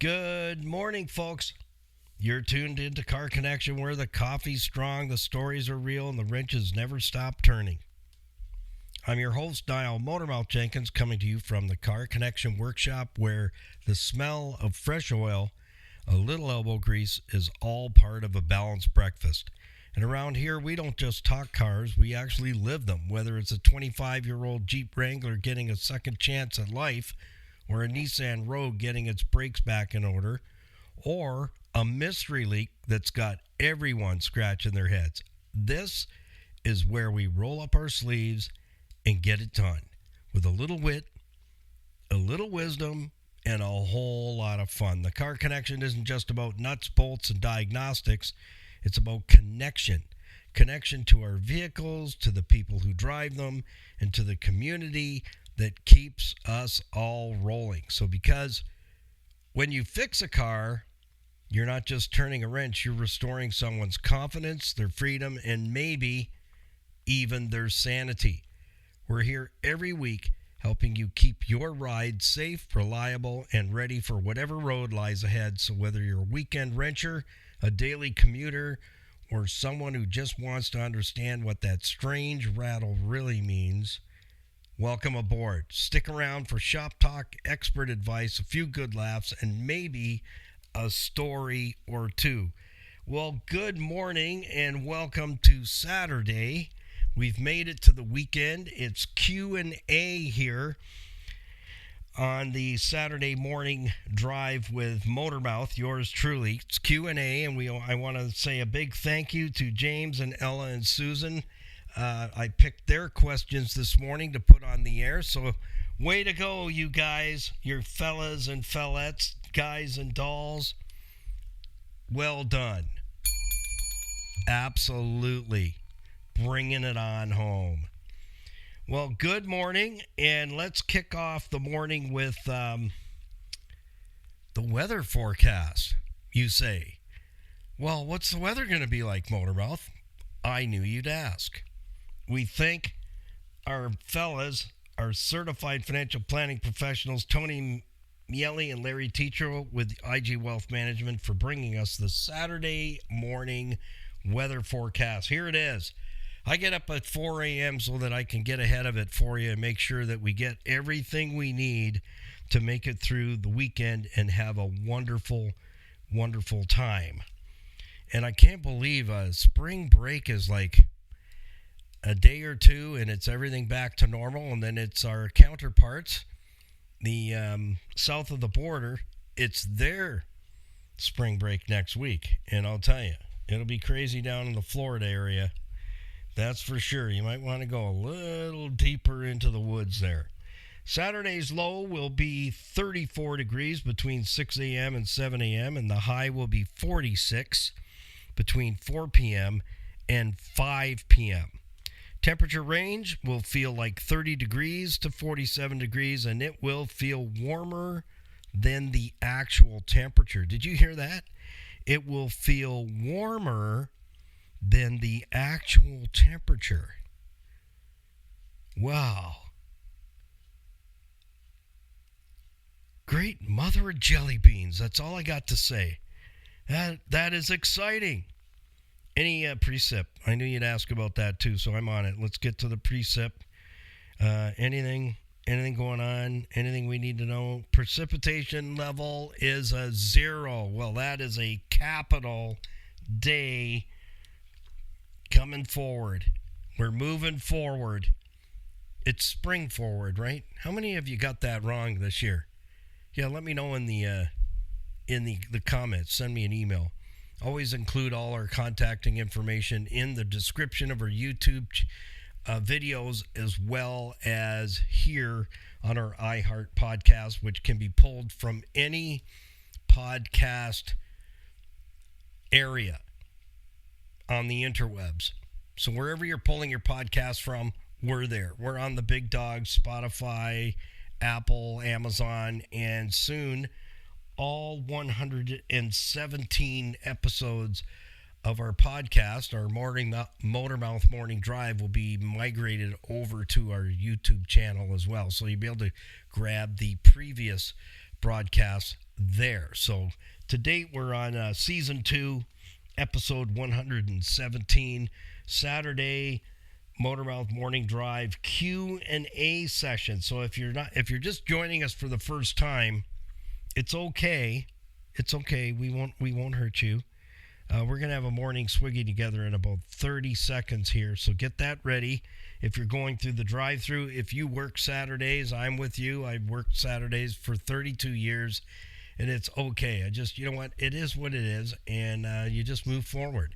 Good morning, folks. You're tuned into Car Connection, where the coffee's strong, the stories are real, and the wrenches never stop turning. I'm your host, Nile, motormouth.jenkins, coming to you from the Car Connection workshop, where the smell of fresh oil, a little elbow grease, is all part of a balanced breakfast. And around here, we don't just talk cars, we actually live them, whether it's a 25-year-old Jeep Wrangler getting a second chance at life, or a Nissan Rogue getting its brakes back in order, or a mystery leak that's got everyone scratching their heads. This is where we roll up our sleeves and get it done with a little wit, a little wisdom, and a whole lot of fun. The Car Connection isn't just about nuts, bolts, and diagnostics. It's about connection. Connection to our vehicles, to the people who drive them, and to the community that keeps us all rolling. So because when you fix a car, you're not just turning a wrench, you're restoring someone's confidence, their freedom, and maybe even their sanity. We're here every week helping you keep your ride safe, reliable, and ready for whatever road lies ahead. So whether you're a weekend wrencher, a daily commuter, or someone who just wants to understand what that strange rattle really means, welcome aboard. Stick around for shop talk, expert advice, a few good laughs, and maybe a story or two. Well, good morning and welcome to Saturday. We've made it to the weekend. It's Q&A here on the Saturday morning drive with Motormouth, yours truly. It's Q&A, and I want to say a big thank you to James and Ella and Susan. I picked their questions this morning to put on the air, so way to go, you guys, your fellas and fellettes, guys and dolls. Well done. Absolutely. Bringing it on home. Well, good morning, and let's kick off the morning with the weather forecast, you say. Well, what's the weather going to be like, Motormouth? I knew you'd ask. We thank our fellas, our certified financial planning professionals, Tony Miele and Larry Teacher with IG Wealth Management, for bringing us the Saturday morning weather forecast. Here it is. I get up at 4 a.m. so that I can get ahead of it for you and make sure that we get everything we need to make it through the weekend and have a wonderful, wonderful time. And I can't believe spring break is like a day or two and it's everything back to normal, and then it's our counterparts, the south of the border, it's their spring break next week. And I'll tell you, it'll be crazy down in the Florida area. That's for sure. You might want to go a little deeper into the woods there. Saturday's low will be 34 degrees between 6 a.m. and 7 a.m., and the high will be 46 between 4 p.m. and 5 p.m. Temperature range will feel like 30 degrees to 47 degrees, and it will feel warmer than the actual temperature. Did you hear that? It will feel warmer than the actual temperature. Wow. Great mother of jelly beans. That's all I got to say. That is exciting. Any precip? I knew you'd ask about that too, so I'm on it. Let's get to the precip. Anything going on? Anything we need to know? Precipitation level is a 0. Well, that is a capital day coming forward. We're moving forward. It's spring forward, right? How many of you got that wrong this year? Yeah, let me know in the comments. Send me an email. Always include all our contacting information in the description of our YouTube videos, as well as here on our iHeart podcast, which can be pulled from any podcast area on the interwebs. So wherever you're pulling your podcast from, we're there. We're on the big dogs, Spotify, Apple, Amazon, and soon all 117 episodes of our podcast, our Motormouth Morning Drive, will be migrated over to our YouTube channel as well. So you'll be able to grab the previous broadcasts there. So to date, we're on season 2, episode 117, Saturday Motormouth Morning Drive Q&A session. So if you're just joining us for the first time, it's okay. It's okay. We won't hurt you. We're going to have a morning swiggy together in about 30 seconds here, so get that ready. If you're going through the drive-thru, if you work Saturdays, I'm with you. I've worked Saturdays for 32 years, and it's okay. You know what? It is what it is, and you just move forward.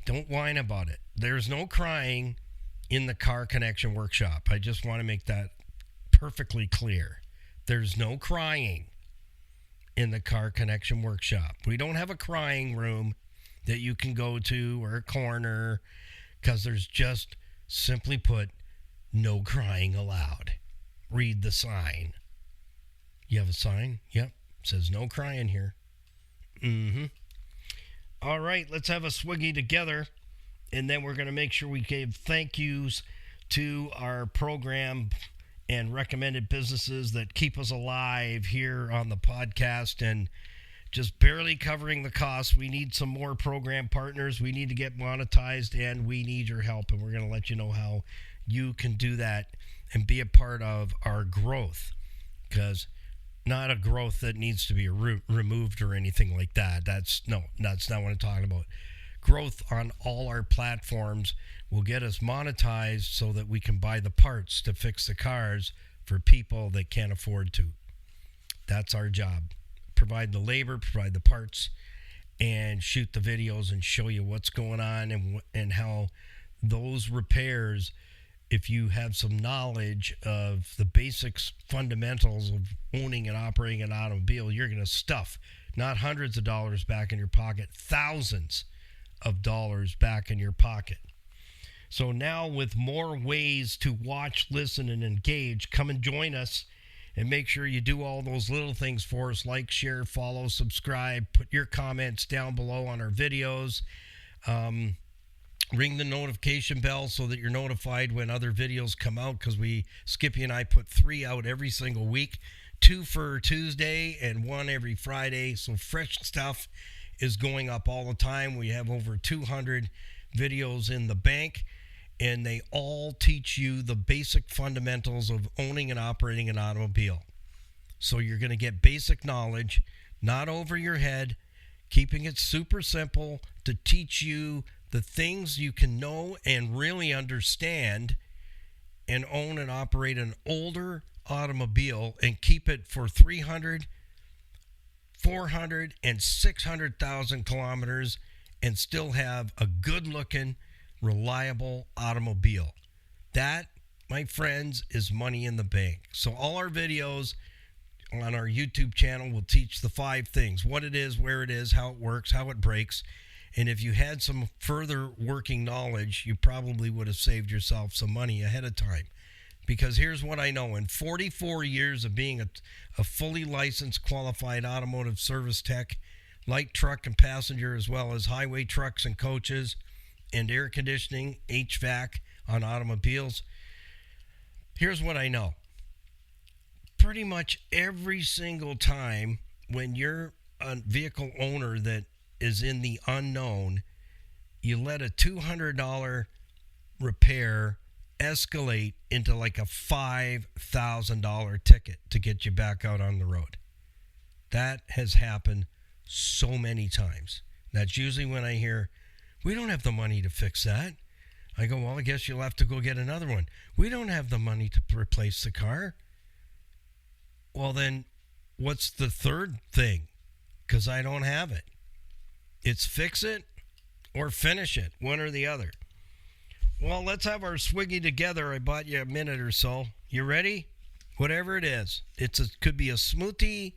Don't whine about it. There's no crying in the Car Connection Workshop. I just want to make that perfectly clear. There's no crying in the Car Connection Workshop. We don't have a crying room that you can go to or a corner, because there's just, simply put, no crying allowed. Read the sign. You have a sign? Yep. It says no crying here. All right, let's have a swiggy together, and then we're going to make sure we give thank yous to our program and recommended businesses that keep us alive here on the podcast and just barely covering the costs. We need some more program partners. We need to get monetized, and we need your help, and we're going to let you know how you can do that and be a part of our growth, because not a growth that needs to be removed or anything like that. That's not what I'm talking about. Growth on all our platforms will get us monetized so that we can buy the parts to fix the cars for people that can't afford to. That's our job. Provide the labor, provide the parts, and shoot the videos and show you what's going on and how those repairs, if you have some knowledge of the basics, fundamentals of owning and operating an automobile, you're going to stuff not hundreds of dollars back in your pocket, thousands of dollars back in your pocket. So now, with more ways to watch, listen, and engage, come and join us, and make sure you do all those little things for us, like, share, follow, subscribe, put your comments down below on our videos. Ring the notification bell so that you're notified when other videos come out, because Skippy and I put 3 out every single week, 2 for Tuesday and 1 every Friday. So fresh stuff is going up all the time. We have over 200 videos in the bank, and they all teach you the basic fundamentals of owning and operating an automobile. So you're going to get basic knowledge, not over your head, keeping it super simple to teach you the things you can know and really understand, and own and operate an older automobile and keep it for 300, 400, and 600,000 kilometers and still have a good-looking, reliable automobile. That, my friends, is money in the bank. So all our videos on our YouTube channel will teach the 5 things: what it is, where it is, how it works, how it breaks. And if you had some further working knowledge, you probably would have saved yourself some money ahead of time. Because here's what I know. In 44 years of being a fully licensed, qualified automotive service tech, light truck and passenger, as well as highway trucks and coaches, and air conditioning, HVAC on automobiles, here's what I know. Pretty much every single time when you're a vehicle owner that is in the unknown, you let a $200 repair escalate into like a $5,000 ticket to get you back out on the road. That has happened so many times. That's usually when I hear, we don't have the money to fix that. I go, well, I guess you'll have to go get another one. We don't have the money to replace the car. Well, then what's the third thing? Because I don't have it. It's fix it or finish it, one or the other. Well, let's have our swiggy together. I bought you a minute or so. You ready? Whatever it is. Could be a smoothie.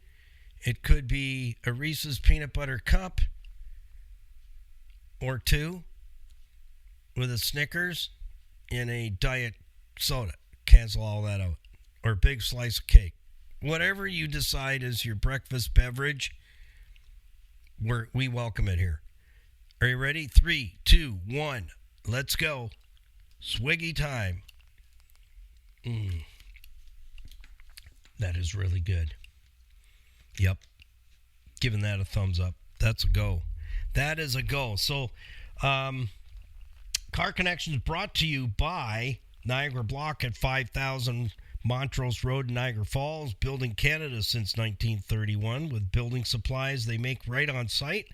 It could be a Reese's peanut butter cup or 2 with a Snickers and a diet soda. Cancel all that out. Or a big slice of cake. Whatever you decide is your breakfast beverage, we welcome it here. Are you ready? 3, 2, 1. Let's go. Swiggy time. That is really good. Yep. Giving that a thumbs up. That's a go. That is a go. So, Car Connection is brought to you by Niagara Block at 5000 Montrose Road in Niagara Falls, building Canada since 1931 with building supplies they make right on site,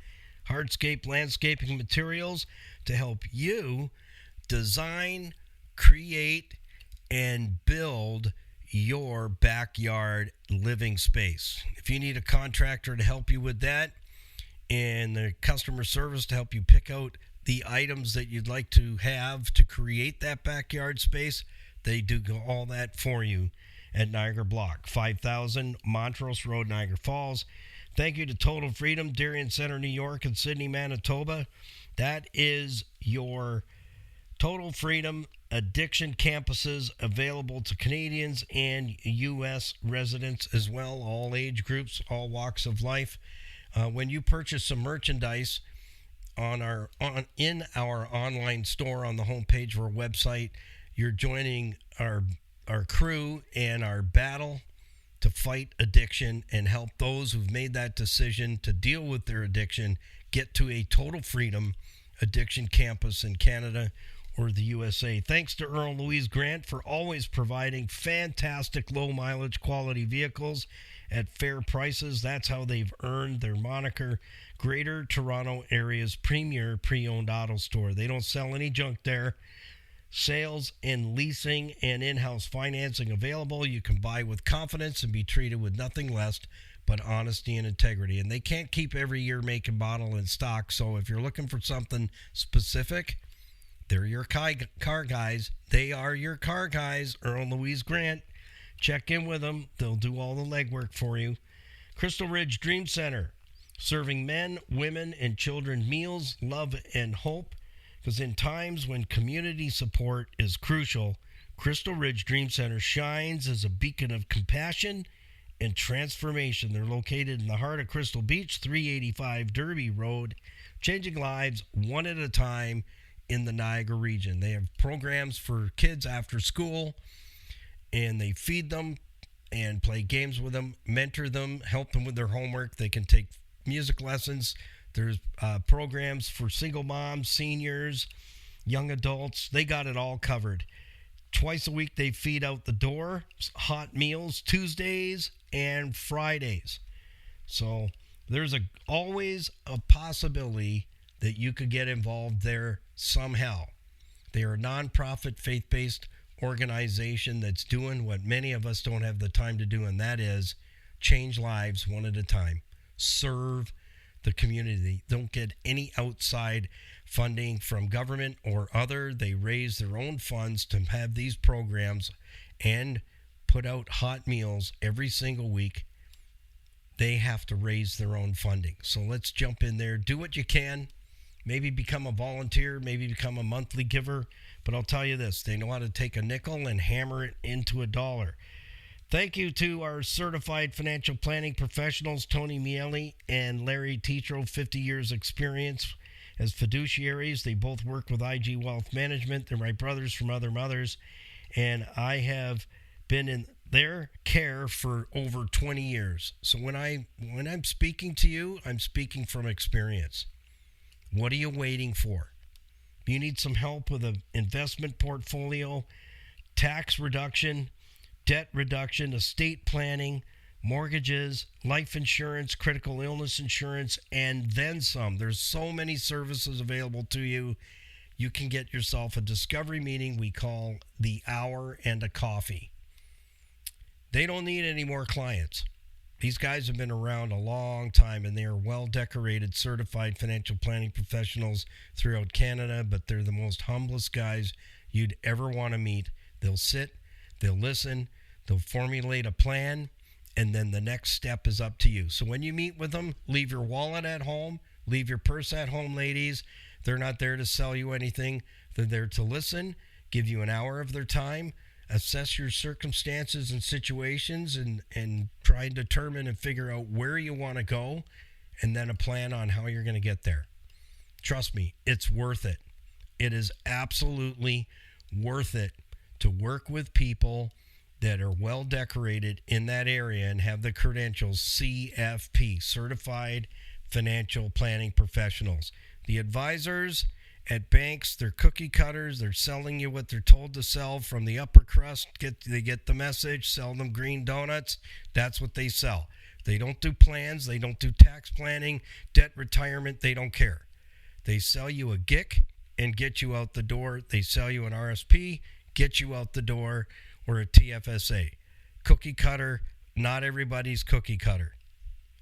hardscape landscaping materials to help you design, create, and build your backyard living space. If you need a contractor to help you with that and the customer service to help you pick out the items that you'd like to have to create that backyard space, they do all that for you at Niagara Block, 5000 Montrose Road, Niagara Falls. Thank you to Total Freedom, Darien Center, New York, and Sydney, Manitoba. That is your Total Freedom addiction campuses available to Canadians and U.S. residents as well, all age groups, all walks of life. When you purchase some merchandise in our online store on the homepage of our website, you're joining our crew and our battle to fight addiction and help those who've made that decision to deal with their addiction get to a Total Freedom addiction campus in Canada or the USA. Thanks to Earl and Louise Grant for always providing fantastic low mileage quality vehicles at fair prices. That's how they've earned their moniker, Greater Toronto Area's premier pre-owned auto store. They don't sell any junk there. Sales and leasing and in-house financing available. You can buy with confidence and be treated with nothing less but honesty and integrity. And they can't keep every year make and model in stock. So if you're looking for something specific, they're your car guys. They are your car guys. Earl and Louise Grant. Check in with them. They'll do all the legwork for you. Crystal Ridge Dream Center, serving men, women, and children meals, love, and hope. Because in times when community support is crucial, Crystal Ridge Dream Center shines as a beacon of compassion and transformation. They're located in the heart of Crystal Beach, 385 Derby Road, changing lives one at a time in the Niagara region. They have programs for kids after school, and they feed them and play games with them, mentor them, help them with their homework. They can take music lessons. There's programs for single moms, seniors, young adults. They got it all covered. Twice a week, they feed out the door, hot meals, Tuesdays and Fridays. So there's always a possibility that you could get involved there somehow. They are a nonprofit, faith-based organization that's doing what many of us don't have the time to do, and that is change lives one at a time. Serve the community. Don't get any outside funding from government or other. They raise their own funds to have these programs and put out hot meals every single week. They have to raise their own funding. So let's jump in there. Do what you can. Maybe become a volunteer, maybe become a monthly giver. But I'll tell you this, they know how to take a nickel and hammer it into a dollar. Thank you to our certified financial planning professionals, Tony Miele and Larry Tetro, 50 years experience as fiduciaries. They both work with IG Wealth Management. They're my brothers from other mothers, and I have been in their care for over 20 years. So when I'm speaking to you, I'm speaking from experience. What are you waiting for? You need some help with an investment portfolio, tax reduction, debt reduction, estate planning, mortgages, life insurance, critical illness insurance, and then some. There's so many services available to you. You can get yourself a discovery meeting we call the Hour and a Coffee. They don't need any more clients. These guys have been around a long time, and they are well-decorated, certified financial planning professionals throughout Canada, but they're the most humblest guys you'd ever want to meet. They'll sit, they'll listen, they'll formulate a plan, and then the next step is up to you. So when you meet with them, leave your wallet at home, leave your purse at home, ladies. They're not there to sell you anything. They're there to listen, give you an hour of their time, assess your circumstances and situations, and try and determine and figure out where you want to go, and then a plan on how you're going to get there. Trust me, it's worth it. It is absolutely worth it to work with people that are well decorated in that area and have the credentials CFP, Certified Financial Planning Professionals. The advisors at banks, they're cookie cutters. They're selling you what they're told to sell from the upper crust. They get the message, sell them green donuts. That's what they sell. They don't do plans. They don't do tax planning, debt retirement. They don't care. They sell you a GIC and get you out the door. They sell you an RSP, get you out the door, or a TFSA. Cookie cutter, not everybody's cookie cutter.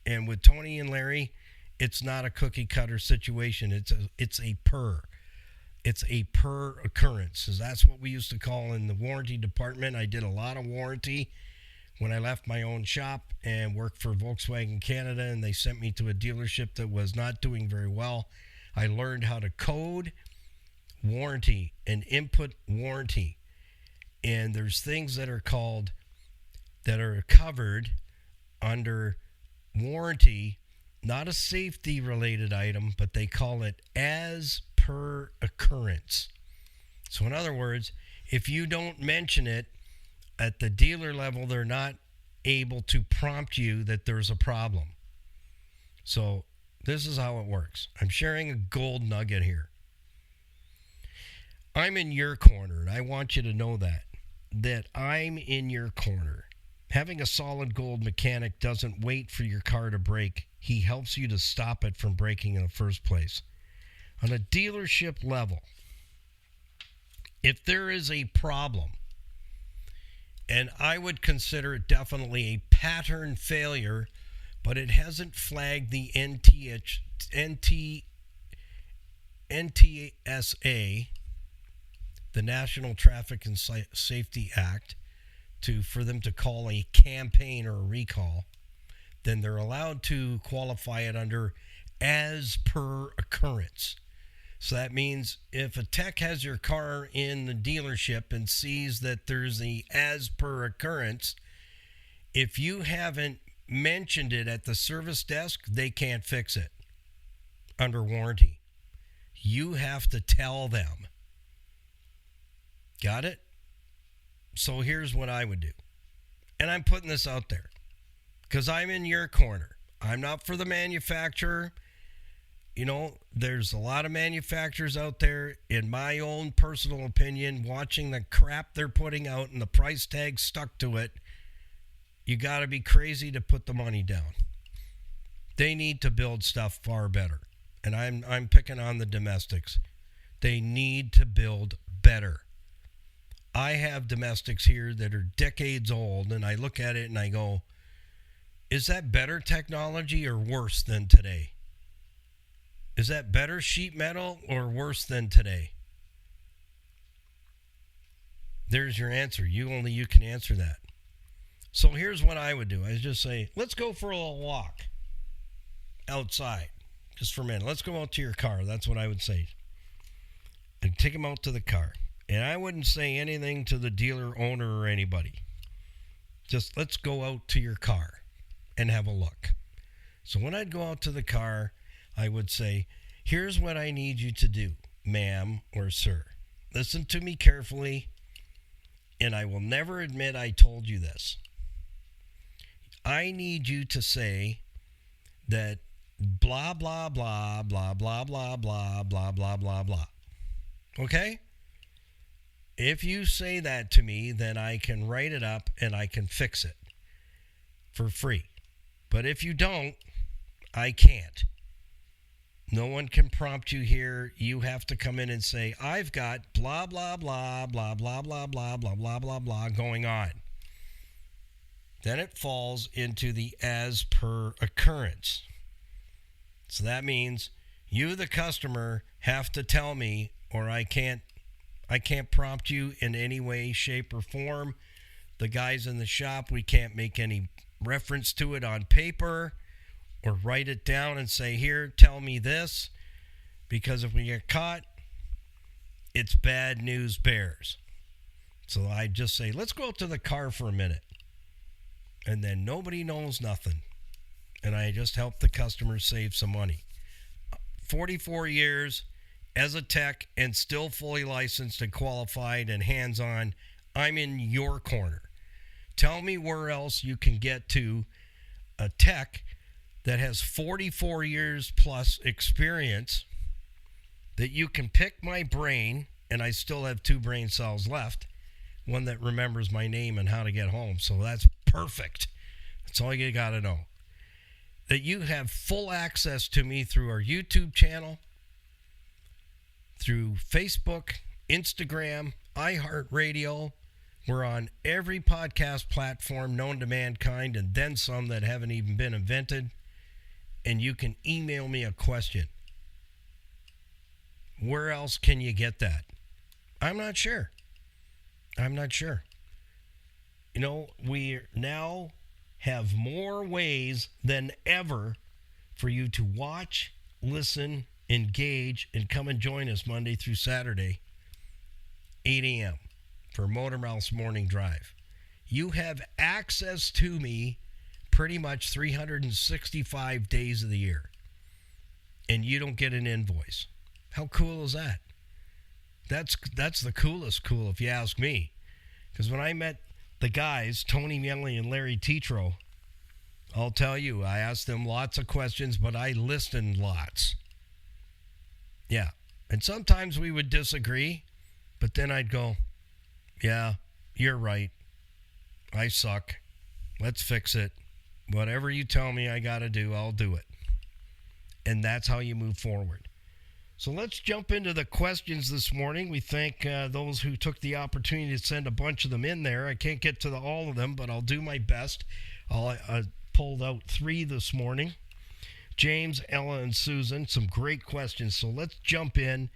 And with Tony and Larry, it's not a cookie cutter situation. It's a per. It's a per occurrence. That's what we used to call in the warranty department. I did a lot of warranty when I left my own shop and worked for Volkswagen Canada, and they sent me to a dealership that was not doing very well. I learned how to code warranty and input warranty. And there's things that are covered under warranty, not a safety related item, but they call it as per occurrence. So in other words, if you don't mention it at the dealer level, they're not able to prompt you that there's a problem. So this is how it works. I'm sharing a gold nugget here. I'm in your corner, and I want you to know that I'm in your corner. Having a solid gold mechanic doesn't wait for your car to break. He helps you to stop it from breaking in the first place. On a dealership level, if there is a problem, and I would consider it definitely a pattern failure, but it hasn't flagged the NTSA, the National Traffic and Safety Act, for them to call a campaign or a recall, then they're allowed to qualify it under as per occurrence. So that means if a tech has your car in the dealership and sees that there's the as per occurrence, if you haven't mentioned it at the service desk, they can't fix it under warranty. You have to tell them. Got it? So here's what I would do. And I'm putting this out there because I'm in your corner. I'm not for the manufacturer. You know, there's a lot of manufacturers out there, in my own personal opinion, watching the crap they're putting out and the price tag stuck to it. You got to be crazy to put the money down. They need to build stuff far better. And I'm picking on the domestics. They need to build better. I have domestics here that are decades old, and I look at it and I go, is that better technology or worse than today? Is that better sheet metal or worse than today? There's your answer. Only you can answer that. So here's what I would do. I just say, let's go for a little walk outside just for a minute. Let's go out to your car. That's what I would say. And take them out to the car. And I wouldn't say anything to the dealer owner or anybody. Just let's go out to your car and have a look. So when I'd go out to the car, I would say, here's what I need you to do, ma'am or sir. Listen to me carefully, and I will never admit I told you this. I need you to say that blah, blah, blah, blah, blah, blah, blah, blah, blah, blah, blah. Okay? If you say that to me, then I can write it up and I can fix it for free. But if you don't, I can't. No one can prompt you here. You have to come in and say, I've got blah, blah, blah, blah, blah, blah, blah, blah, blah, blah, blah going on. Then it falls into the as per occurrence. So that means you, the customer, have to tell me, or I can't prompt you in any way, shape, or form. The guys in the shop, we can't make any reference to it on paper or write it down and say, here, tell me this. Because if we get caught, it's bad news bears. So I just say, let's go out to the car for a minute. And then nobody knows nothing. And I just help the customer save some money. 44 years as a tech and still fully licensed and qualified and hands-on. I'm in your corner. Tell me where else you can get to a tech that has 44 years plus experience, that you can pick my brain, and I still have 2 brain cells left, one that remembers my name and how to get home. So that's perfect. That's all you got to know. That you have full access to me through our YouTube channel, through Facebook, Instagram, iHeartRadio. We're on every podcast platform known to mankind, and then some that haven't even been invented. And you can email me a question. Where else can you get that? I'm not sure. You know, we now have more ways than ever for you to watch, listen, engage, and come and join us Monday through Saturday, 8 a.m. for Motormouth's Morning Drive. You have access to me pretty much 365 days of the year, and you don't get an invoice. How cool is that? That's the coolest cool, if you ask me. Because when I met the guys, Tony Mielli and Larry Tetro, I'll tell you, I asked them lots of questions, but I listened lots. Yeah. And sometimes we would disagree, but then I'd go, yeah, you're right. I suck. Let's fix it. Whatever you tell me I got to do, I'll do it. And that's how you move forward. So let's jump into the questions this morning. We thank those who took the opportunity to send a bunch of them in there. I can't get to all of them, but I'll do my best. I pulled out 3 this morning. James, Ella, and Susan, some great questions. So let's jump in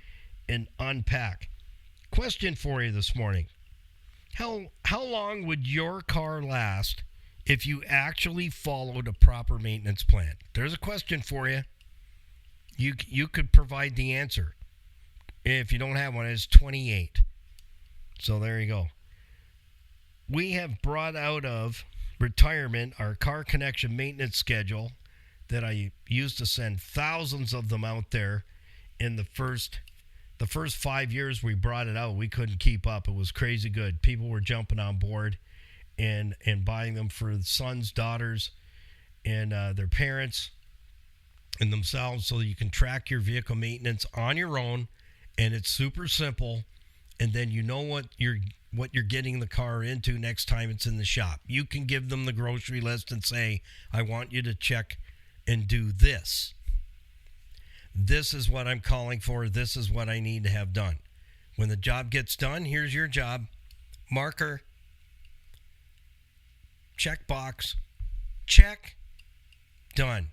and unpack. Question for you this morning. How long would your car last if you actually followed a proper maintenance plan? There's a question for you. You could provide the answer. If you don't have one, it's 28. So there you go. We have brought out of retirement our car connection maintenance schedule that I used to send thousands of them out there. In the first 5 years we brought it out, we couldn't keep up. It was crazy good. People were jumping on board and buying them for sons, daughters, and their parents and themselves, so that you can track your vehicle maintenance on your own, and it's super simple. And then you know what you're getting the car into next time it's in the shop. You can give them the grocery list and say, I want you to check and do this. This is what I'm calling for. This is what I need to have done. When the job gets done, here's your job. Marker. Check box. Check. Done.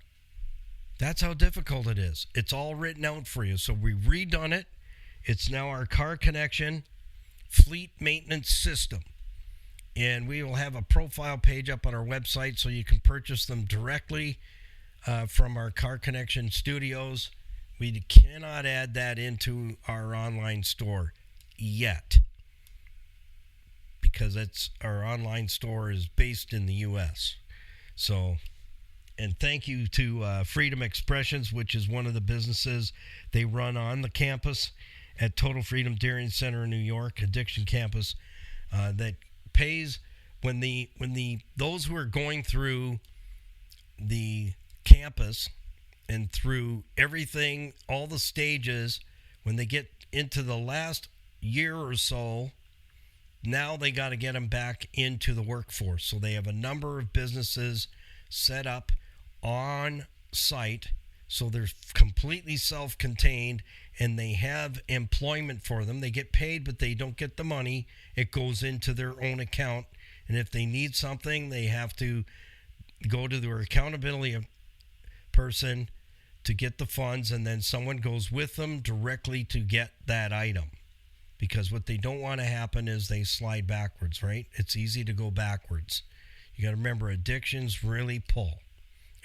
That's how difficult it is. It's all written out for you. So we've redone it. It's now our car connection fleet maintenance system. And we will have a profile page up on our website so you can purchase them directly from our car connection studios. We cannot add that into our online store yet, because our online store is based in the U.S. So, and thank you to Freedom Expressions, which is one of the businesses they run on the campus at Total Freedom Daring Center in New York, Addiction Campus, that pays when those who are going through the campus and through everything, all the stages, when they get into the last year or so, now they got to get them back into the workforce. So they have a number of businesses set up on site, so they're completely self-contained, and they have employment for them. They get paid, but they don't get the money. It goes into their own account, and if they need something, they have to go to their accountability person to get the funds, and then someone goes with them directly to get that item. Because what they don't want to happen is they slide backwards, right? It's easy to go backwards. You got to remember, addictions really pull,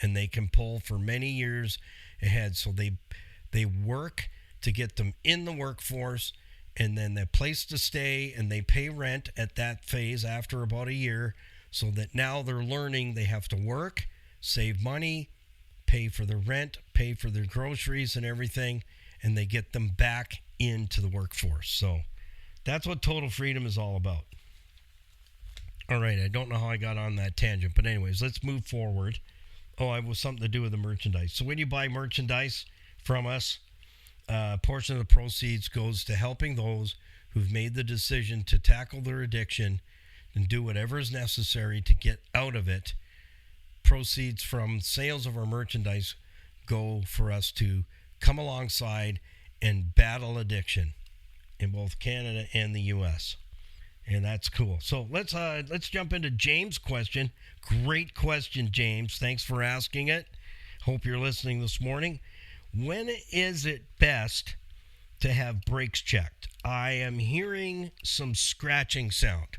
and they can pull for many years ahead. So they work to get them in the workforce, and then the place to stay, and they pay rent at that phase after about a year, so that now they're learning they have to work, save money, pay for the rent, pay for their groceries and everything, and they get them back into the workforce. So that's what Total Freedom is all about. All right, I don't know how I got on that tangent, but anyways, let's move forward. Oh, it was something to do with the merchandise. So when you buy merchandise from us, a portion of the proceeds goes to helping those who've made the decision to tackle their addiction and do whatever is necessary to get out of it. Proceeds from sales of our merchandise go for us to come alongside and battle addiction in both Canada and the U.S. And that's cool. So let's jump into James' question. Great question, James. Thanks for asking it. Hope you're listening this morning. When is it best to have brakes checked? I am hearing some scratching sound.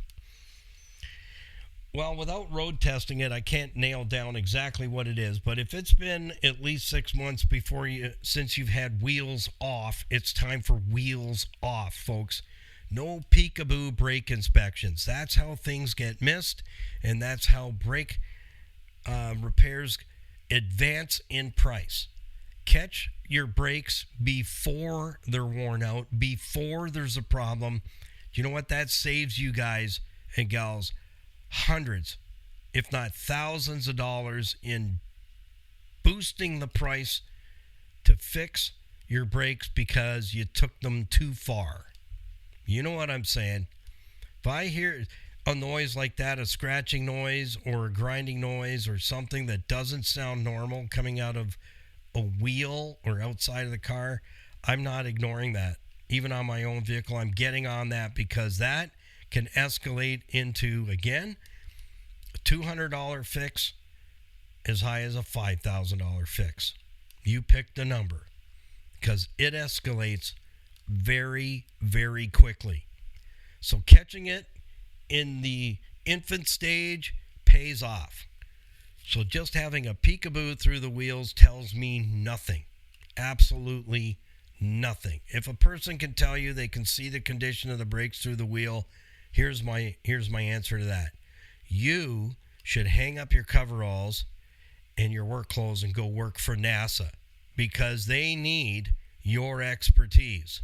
Well, without road testing it, I can't nail down exactly what it is. But if it's been at least 6 months since you've had wheels off, it's time for wheels off, folks. No peekaboo brake inspections. That's how things get missed, and that's how brake repairs advance in price. Catch your brakes before they're worn out, before there's a problem. You know what? That saves you guys and gals hundreds, if not thousands of dollars in boosting the price to fix your brakes because you took them too far. You know what I'm saying? If I hear a noise like that, a scratching noise or a grinding noise or something that doesn't sound normal coming out of a wheel or outside of the car, I'm not ignoring that. Even on my own vehicle, I'm getting on that because that can escalate into, again, a $200 fix as high as a $5,000 fix. You pick the number because it escalates very, very quickly. So catching it in the infant stage pays off. So just having a peekaboo through the wheels tells me nothing. Absolutely nothing. If a person can tell you they can see the condition of the brakes through the wheel, here's my answer to that. You should hang up your coveralls and your work clothes and go work for NASA because they need your expertise.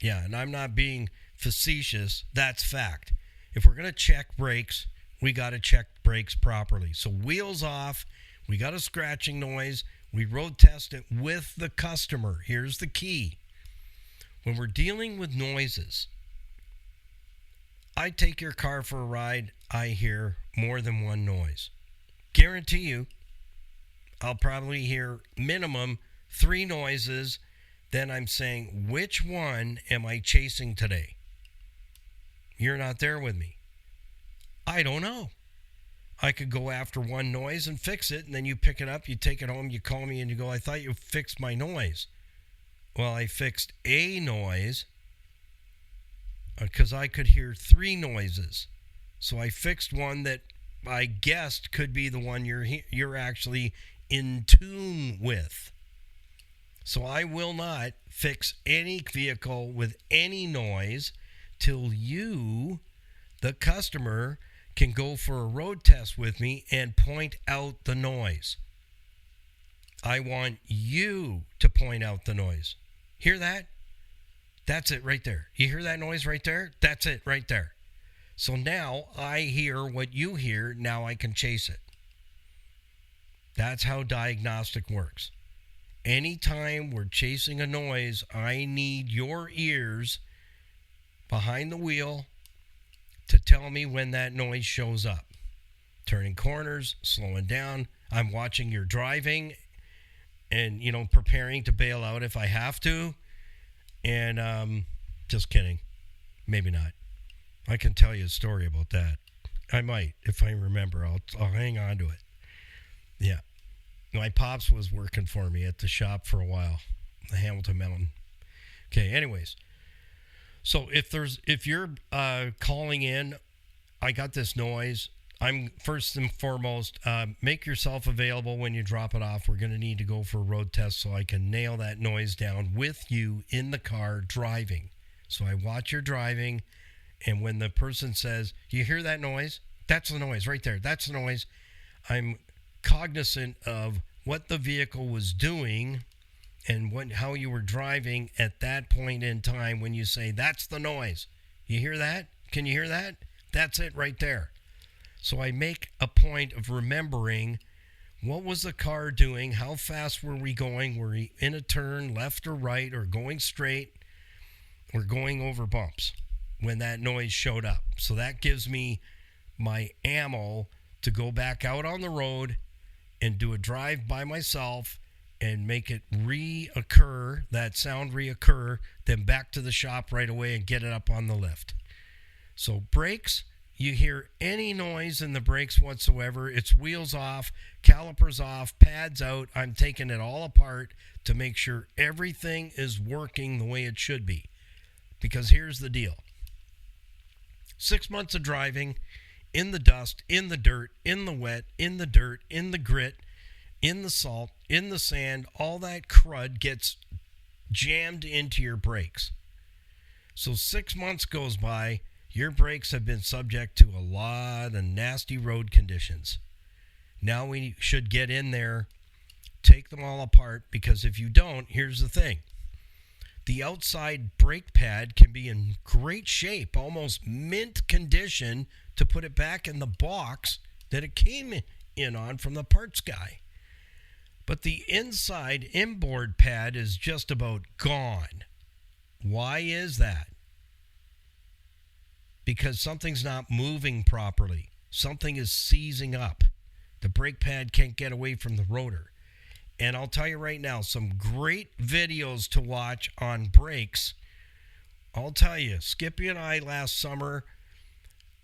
Yeah, and I'm not being facetious. That's fact. If we're going to check brakes, we got to check brakes properly. So wheels off, we got a scratching noise, we road test it with the customer. Here's the key. When we're dealing with noises, I take your car for a ride, I hear more than one noise. Guarantee you, I'll probably hear minimum 3 noises. Then I'm saying, which one am I chasing today? You're not there with me. I don't know. I could go after one noise and fix it, and then you pick it up, you take it home, you call me, and you go, I thought you fixed my noise. Well, I fixed a noise because I could hear 3 noises. So I fixed one that I guessed could be the one you're actually in tune with. So I will not fix any vehicle with any noise till you, the customer, can go for a road test with me and point out the noise. I want you to point out the noise. Hear that? That's it right there. You hear that noise right there? That's it right there. So now I hear what you hear. Now I can chase it. That's how diagnostic works. Anytime we're chasing a noise, I need your ears behind the wheel to tell me when that noise shows up. Turning corners, slowing down. I'm watching your driving and, preparing to bail out if I have to. And just kidding. Maybe not. I can tell you a story about that. I might. If I remember, I'll hang on to it. Yeah. My pops was working for me at the shop for a while, the Hamilton Mountain. Okay, anyways. So if you're calling in, I got this noise. I'm first and foremost, make yourself available when you drop it off. We're going to need to go for a road test so I can nail that noise down with you in the car driving. So I watch your driving, and when the person says, "Do you hear that noise?" That's the noise right there. That's the noise. I'm cognizant of what the vehicle was doing and how you were driving at that point in time when you say, "That's the noise." You hear that? Can you hear that? That's it right there. So I make a point of remembering what was the car doing, how fast were we going, were we in a turn, left or right, or going straight, or going over bumps when that noise showed up. So that gives me my ammo to go back out on the road and do a drive by myself and make it reoccur, that sound reoccur, then back to the shop right away and get it up on the lift. So brakes, you hear any noise in the brakes whatsoever, it's wheels off, calipers off, pads out. I'm taking it all apart to make sure everything is working the way it should be. Because here's the deal. 6 months of driving in the dust, in the dirt, in the wet, in the dirt, in the grit, in the salt, in the sand, all that crud gets jammed into your brakes. So 6 months goes by, your brakes have been subject to a lot of nasty road conditions. Now we should get in there, take them all apart, because if you don't, here's the thing. The outside brake pad can be in great shape, almost mint condition, to put it back in the box that it came in on from the parts guy. But the inside inboard pad is just about gone. Why is that? Because something's not moving properly. Something is seizing up. The brake pad can't get away from the rotor. And I'll tell you right now, some great videos to watch on brakes. I'll tell you, Skippy and I last summer,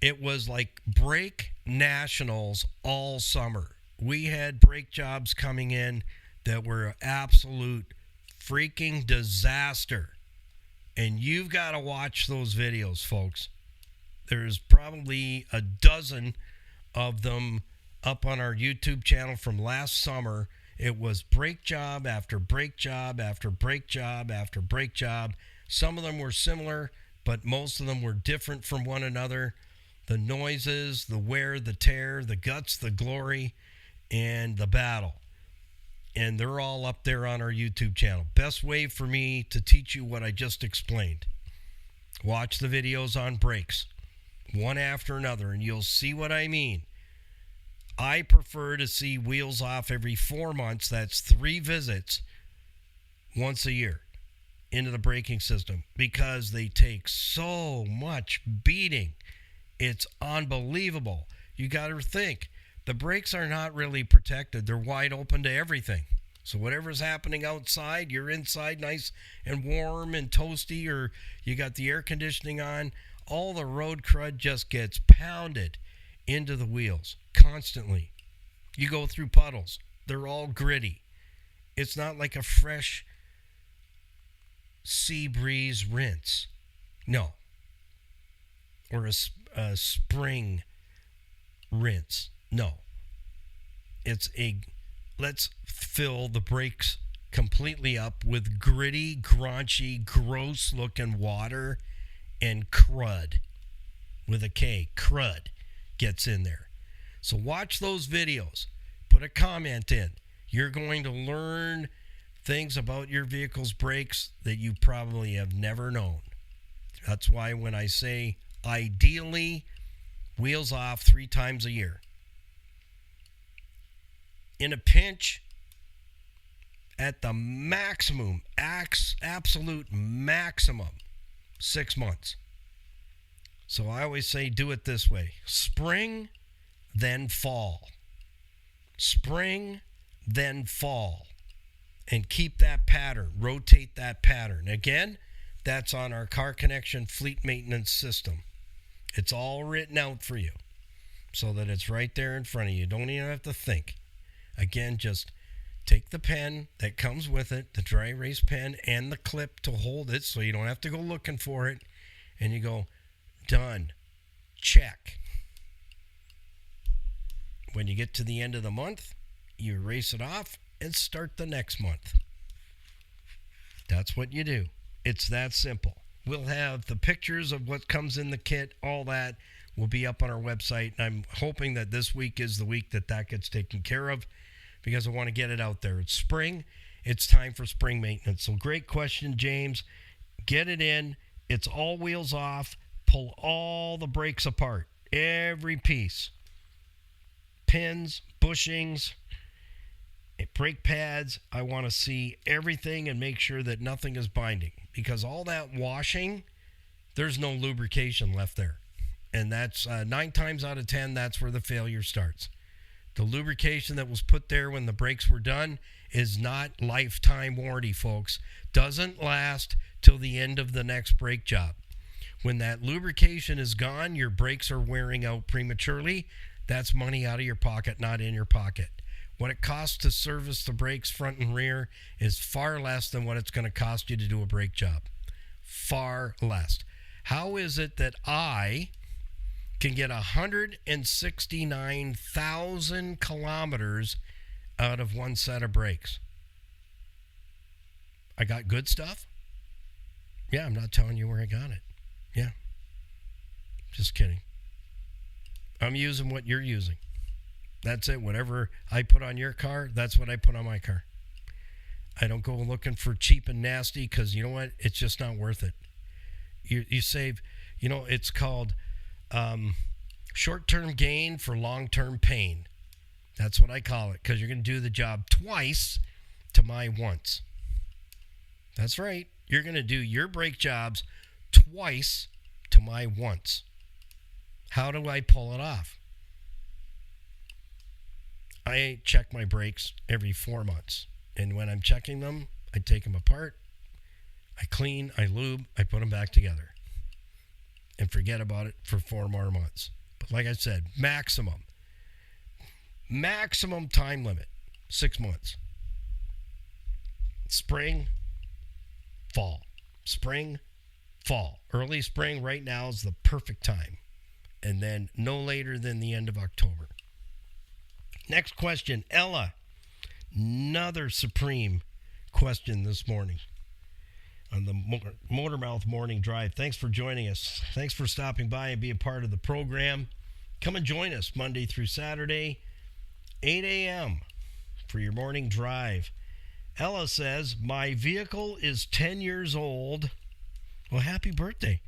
it was like brake nationals all summer. We had brake jobs coming in that were an absolute freaking disaster. And you've got to watch those videos, folks. There's probably a dozen of them up on our YouTube channel from last summer. It was brake job after brake job after brake job after brake job. Some of them were similar, but most of them were different from one another. The noises, the wear, the tear, the guts, the glory, and the battle. And they're all up there on our YouTube channel. Best way for me to teach you what I just explained. Watch the videos on brakes, one after another, and you'll see what I mean. I prefer to see wheels off every 4 months. That's 3 visits once a year into the braking system, because they take so much beating. It's unbelievable. You got to think, the brakes are not really protected. They're wide open to everything. So whatever's happening outside, you're inside nice and warm and toasty, or you got the air conditioning on, all the road crud just gets pounded into the wheels constantly. You go through puddles. They're all gritty. It's not like a fresh sea breeze rinse. No. Or a spring rinse. No. It's let's fill the brakes completely up with gritty, graunchy, gross-looking water and crud. With a K. Crud gets in there. So watch those videos. Put a comment in. You're going to learn things about your vehicle's brakes that you probably have never known. That's why when I say ideally, wheels off 3 times a year. In a pinch, at the maximum, absolute maximum, 6 months. So I always say do it this way. Spring, then fall. Spring, then fall. And keep that pattern. Rotate that pattern. Again, that's on our Car Connection fleet maintenance system. It's all written out for you so that it's right there in front of you. Don't even have to think. Again, just take the pen that comes with it, the dry erase pen, and the clip to hold it so you don't have to go looking for it. And you go, done. Check. When you get to the end of the month, you erase it off and start the next month. That's what you do. It's that simple. We'll have the pictures of what comes in the kit, all that will be up on our website. And I'm hoping that this week is the week that gets taken care of, because I want to get it out there. It's spring. It's time for spring maintenance. So great question, James. Get it in. It's all wheels off. Pull all the brakes apart. Every piece. Pins, bushings, brake pads. I want to see everything and make sure that nothing is binding. Because all that washing, there's no lubrication left there. And that's 9 times out of 10, that's where the failure starts. The lubrication that was put there when the brakes were done is not lifetime warranty, folks. Doesn't last till the end of the next brake job. When that lubrication is gone, your brakes are wearing out prematurely. That's money out of your pocket, not in your pocket. What it costs to service the brakes front and rear is far less than what it's going to cost you to do a brake job. Far less. How is it that I can get 169,000 kilometers out of one set of brakes? I got good stuff? Yeah, I'm not telling you where I got it. Yeah. Just kidding. I'm using what you're using. That's it. Whatever I put on your car, that's what I put on my car. I don't go looking for cheap and nasty because you know what? It's just not worth it. You save, it's called short-term gain for long-term pain. That's what I call it, because you're going to do the job twice to my once. That's right. You're going to do your brake jobs twice to my once. How do I pull it off? I check my brakes every 4 months. And when I'm checking them, I take them apart. I clean, I lube, I put them back together. And forget about it for 4 more months. But like I said, maximum time limit, 6 months. Spring, fall. Spring, fall. Early spring right now is the perfect time. And then no later than the end of October. Next question, Ella. Another supreme question this morning on the Motormouth Morning Drive. Thanks for joining us. Thanks for stopping by and being part of the program. Come and join us Monday through Saturday, 8 a.m. for your morning drive. Ella says, my vehicle is 10 years old. Well, happy birthday.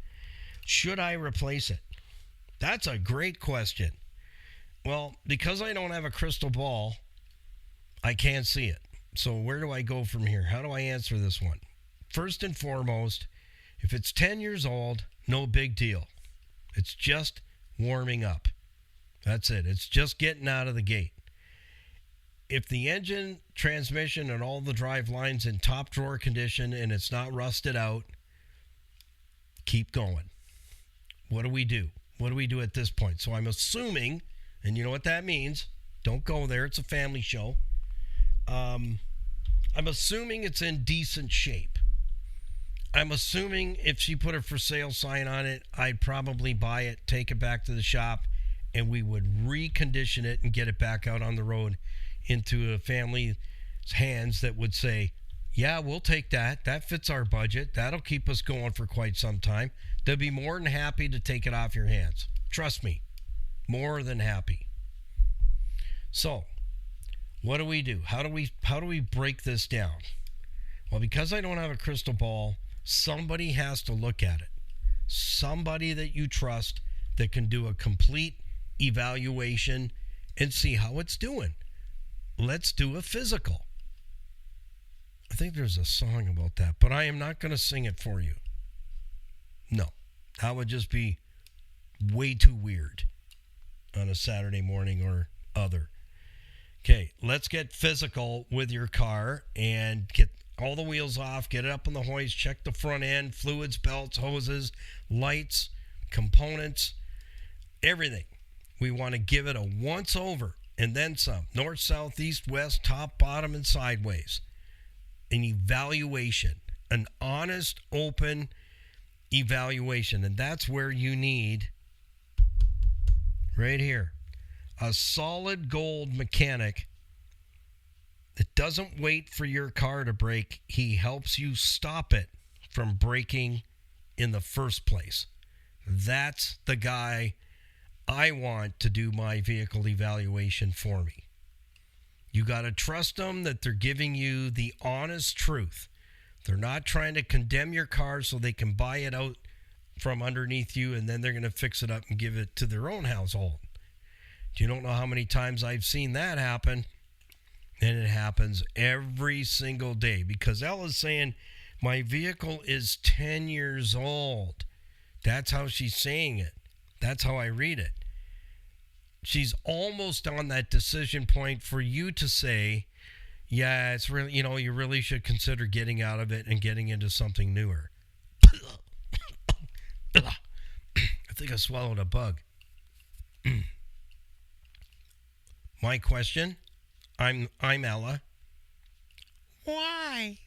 Should I replace it? That's a great question. Well, because I don't have a crystal ball, I can't see it. So where do I go from here? How do I answer this one? First and foremost, if it's 10 years old, no big deal. It's just warming up. That's it. It's just getting out of the gate. If the engine, transmission, and all the drive lines in top drawer condition and it's not rusted out, keep going. What do we do? What do we do at this point? So I'm assuming, and you know what that means, don't go there. It's a family show. I'm assuming it's in decent shape. I'm assuming if she put a for sale sign on it, I'd probably buy it, take it back to the shop, and we would recondition it and get it back out on the road into a family's hands that would say, yeah, we'll take that. That fits our budget. That'll keep us going for quite some time. They'll be more than happy to take it off your hands. Trust me, more than happy. So, what do we do? How do we break this down? Well, because I don't have a crystal ball, somebody has to look at it. Somebody that you trust that can do a complete evaluation and see how it's doing. Let's do a physical. I think there's a song about that, but I am not going to sing it for you. No, that would just be way too weird on a Saturday morning or other. Okay, let's get physical with your car and get all the wheels off, get it up on the hoist, check the front end, fluids, belts, hoses, lights, components, everything. We want to give it a once over and then some. North, south, east, west, top, bottom, and sideways. An evaluation, an honest, open evaluation. And that's where you need, right here, a solid gold mechanic that doesn't wait for your car to break. He helps you stop it from breaking in the first place. That's the guy I want to do my vehicle evaluation for me. You got to trust them that they're giving you the honest truth. They're not trying to condemn your car so they can buy it out from underneath you, and then they're going to fix it up and give it to their own household. You don't know how many times I've seen that happen, and it happens every single day because Ella's saying, my vehicle is 10 years old. That's how she's saying it. That's how I read it. She's almost on that decision point for you to say, yeah, it's really, you really should consider getting out of it and getting into something newer. I think I swallowed a bug. My question, I'm Ella. Why?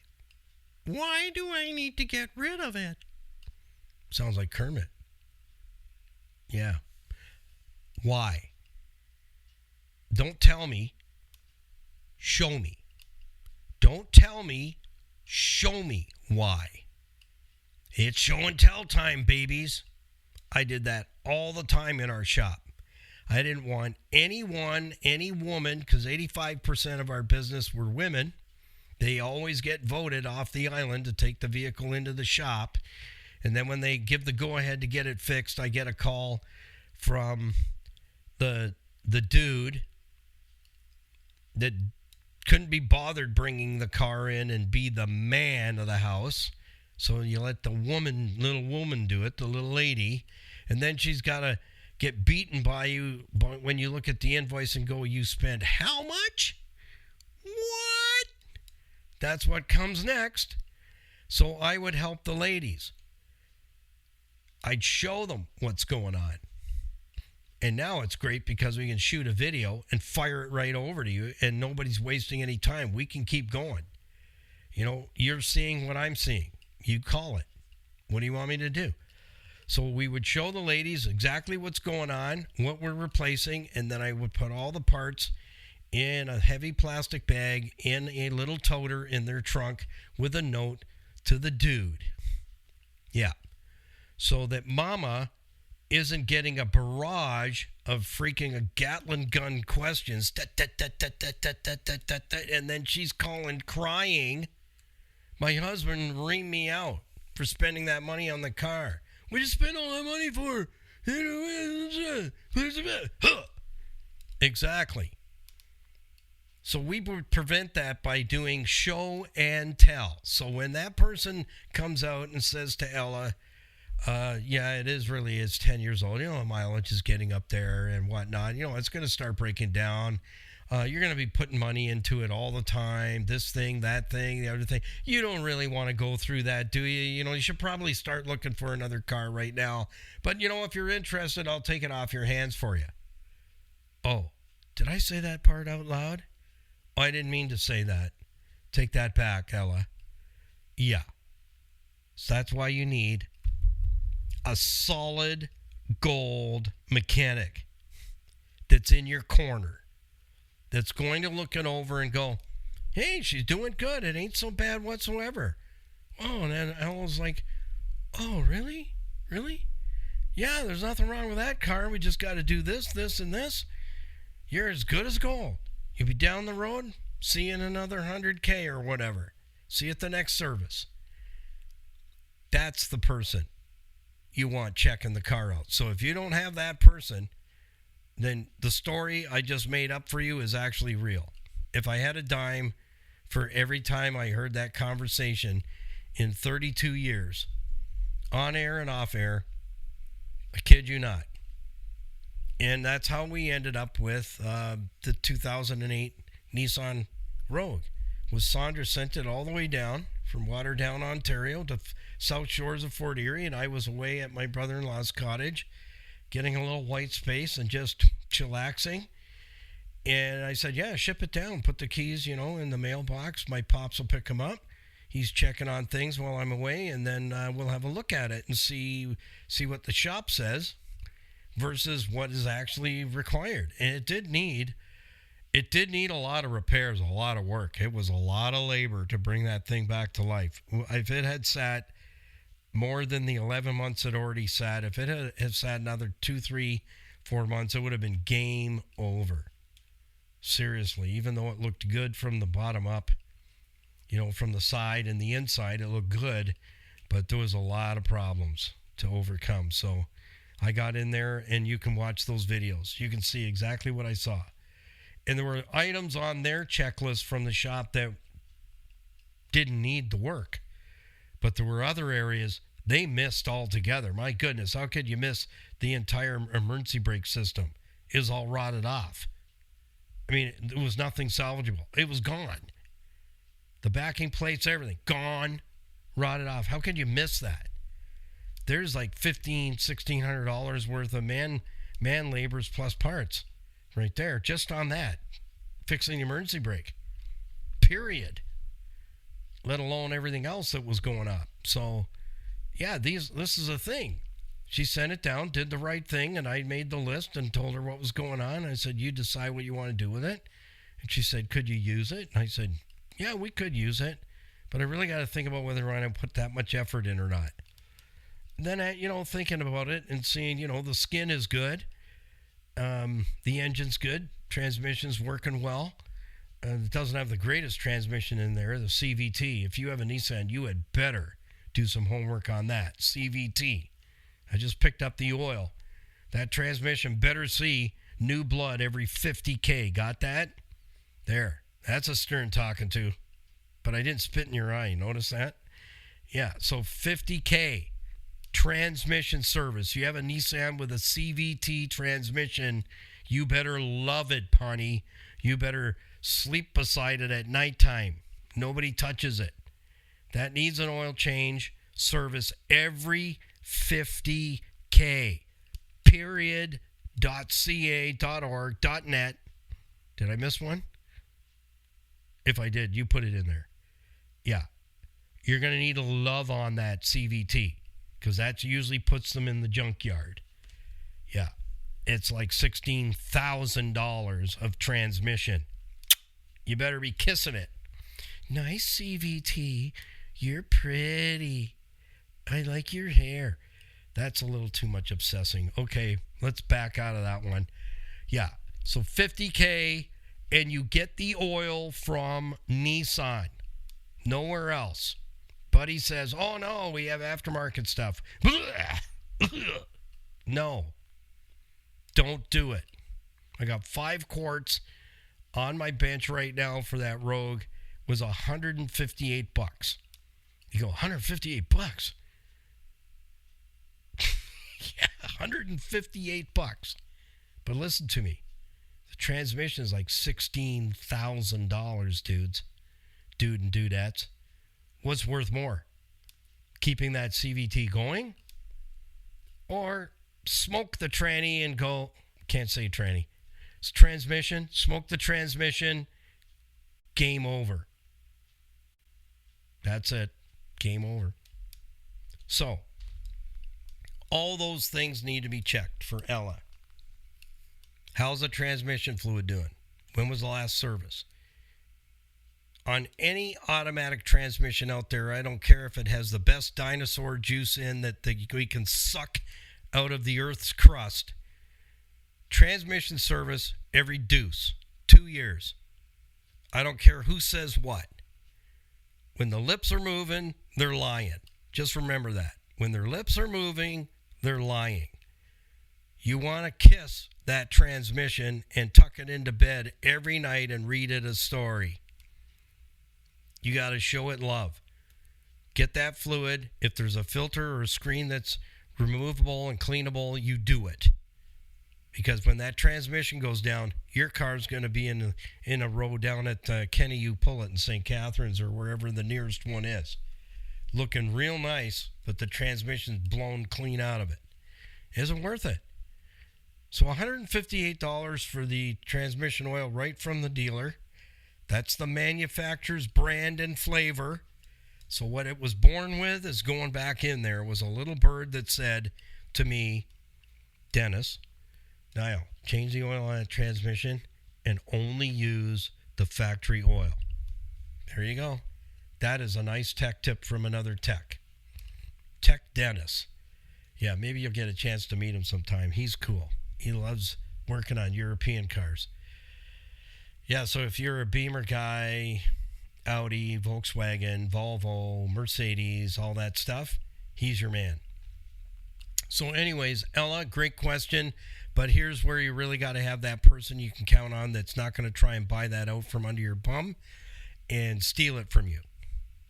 Why do I need to get rid of it? Sounds like Kermit. Yeah. Why? Don't tell me. Show me. Don't tell me. Show me why. It's show and tell time, babies. I did that all the time in our shop. I didn't want any woman, because 85% of our business were women. They always get voted off the island to take the vehicle into the shop. And then when they give the go-ahead to get it fixed, I get a call from the dude that couldn't be bothered bringing the car in and be the man of the house. So you let the little woman do it, the little lady. And then she's got to get beaten by you when you look at the invoice and go, you spent how much? What? That's what comes next. So I would help the ladies. I'd show them what's going on. And now it's great because we can shoot a video and fire it right over to you and nobody's wasting any time. We can keep going. You're seeing what I'm seeing. You call it. What do you want me to do? So we would show the ladies exactly what's going on, what we're replacing, and then I would put all the parts in a heavy plastic bag in a little toter in their trunk with a note to the dude. Yeah. So that mama isn't getting a barrage of freaking a Gatling gun questions. And then she's calling crying. My husband reamed me out for spending that money on the car. We just spent all that money for. Exactly. So we would prevent that by doing show and tell. So when that person comes out and says to Ella, yeah, it's 10 years old. Mileage is getting up there and whatnot. It's going to start breaking down. You're going to be putting money into it all the time. This thing, that thing, the other thing. You don't really want to go through that, do you? You should probably start looking for another car right now. But, if you're interested, I'll take it off your hands for you. Oh, did I say that part out loud? Oh, I didn't mean to say that. Take that back, Ella. Yeah. So that's why you need a solid gold mechanic that's in your corner. That's going to look it over and go, hey, she's doing good. It ain't so bad whatsoever. Oh, and then Ella's like, oh, really? Really? Yeah, there's nothing wrong with that car. We just got to do this, this, and this. You're as good as gold. You'll be down the road, see you in another 100K or whatever. See you at the next service. That's the person you want checking the car out. So if you don't have that person, then the story I just made up for you is actually real. If I had a dime for every time I heard that conversation in 32 years, on air and off air, I kid you not. And that's how we ended up with the 2008 Nissan Rogue. Was Sandra sent it all the way down from Waterdown, Ontario to South Shores of Fort Erie, and I was away at my brother-in-law's cottage getting a little white space and just chillaxing. And I said, yeah, ship it down. Put the keys, in the mailbox. My pops will pick them up. He's checking on things while I'm away, and then we'll have a look at it and see what the shop says versus what is actually required. And it did need a lot of repairs, a lot of work. It was a lot of labor to bring that thing back to life. If it had sat more than the 11 months it already sat, if it had sat another 2, 3, 4 months, it would have been game over. Seriously, even though it looked good from the bottom up, from the side and the inside, it looked good, but there was a lot of problems to overcome. So I got in there, and you can watch those videos. You can see exactly what I saw. And there were items on their checklist from the shop that didn't need the work. But there were other areas they missed altogether. My goodness, how could you miss the entire emergency brake system? It was all rotted off. I mean, there was nothing salvageable. It was gone. The backing plates, everything, gone, rotted off. How could you miss that? There's like $1,600 worth of man labors plus parts right there, just on that, fixing the emergency brake, period, let alone everything else that was going up. So, yeah, this is a thing. She sent it down, did the right thing, and I made the list and told her what was going on. I said, you decide what you want to do with it. And she said, could you use it? And I said, yeah, we could use it, but I really got to think about whether I want to put that much effort in or not. Then, thinking about it and seeing, the skin is good. The engine's good. Transmission's working well. It doesn't have the greatest transmission in there, the CVT. If you have a Nissan, you had better do some homework on that. CVT. I just picked up the oil. That transmission better see new blood every 50K. Got that? There. That's a stern talking to. But I didn't spit in your eye. Notice that? Yeah, so 50K. Transmission service. You have a Nissan with a CVT transmission, you better love it, Pawnee. You better sleep beside it at nighttime. Nobody touches it. That needs an oil change service every 50K. Period.ca.org.net. Did I miss one? If I did, you put it in there. Yeah. You're going to need a love on that CVT, because that usually puts them in the junkyard. Yeah. It's like $16,000 of transmission. You better be kissing it. Nice CVT. You're pretty. I like your hair. That's a little too much obsessing. Okay, let's back out of that one. Yeah. So 50K, and you get the oil from Nissan. Nowhere else. Buddy says, oh no, we have aftermarket stuff. No. Don't do it. I got 5 quarts on my bench right now for that Rogue. It was $158. You go, $158? Yeah, $158. But listen to me. The transmission is like $16,000, dudes. Dude and dudettes. What's worth more? Keeping that CVT going? Or smoke the tranny and go, can't say tranny. It's transmission, smoke the transmission, game over. That's it. Game over. So, all those things need to be checked for Ella. How's the transmission fluid doing? When was the last service? On any automatic transmission out there, I don't care if it has the best dinosaur juice in that we can suck out of the Earth's crust. Transmission service every deuce. 2 years. I don't care who says what. When the lips are moving, they're lying. Just remember that. When their lips are moving, they're lying. You want to kiss that transmission and tuck it into bed every night and read it a story. You got to show it love. Get that fluid. If there's a filter or a screen that's removable and cleanable, you do it. Because when that transmission goes down, your car's going to be in a row down at Kenny U. Pullet in St. Catharines or wherever the nearest one is. Looking real nice, but the transmission's blown clean out of it. Isn't worth it. So $158 for the transmission oil right from the dealer. That's the manufacturer's brand and flavor. So what it was born with is going back in there. It was a little bird that said to me, Dennis, Nile, change the oil on that transmission and only use the factory oil. There you go. That is a nice tech tip from another tech. Tech Dennis. Yeah, maybe you'll get a chance to meet him sometime. He's cool. He loves working on European cars. Yeah, so if you're a Beamer guy, Audi, Volkswagen, Volvo, Mercedes, all that stuff, he's your man. So anyways, Ella, great question. But here's where you really got to have that person you can count on that's not going to try and buy that out from under your bum and steal it from you.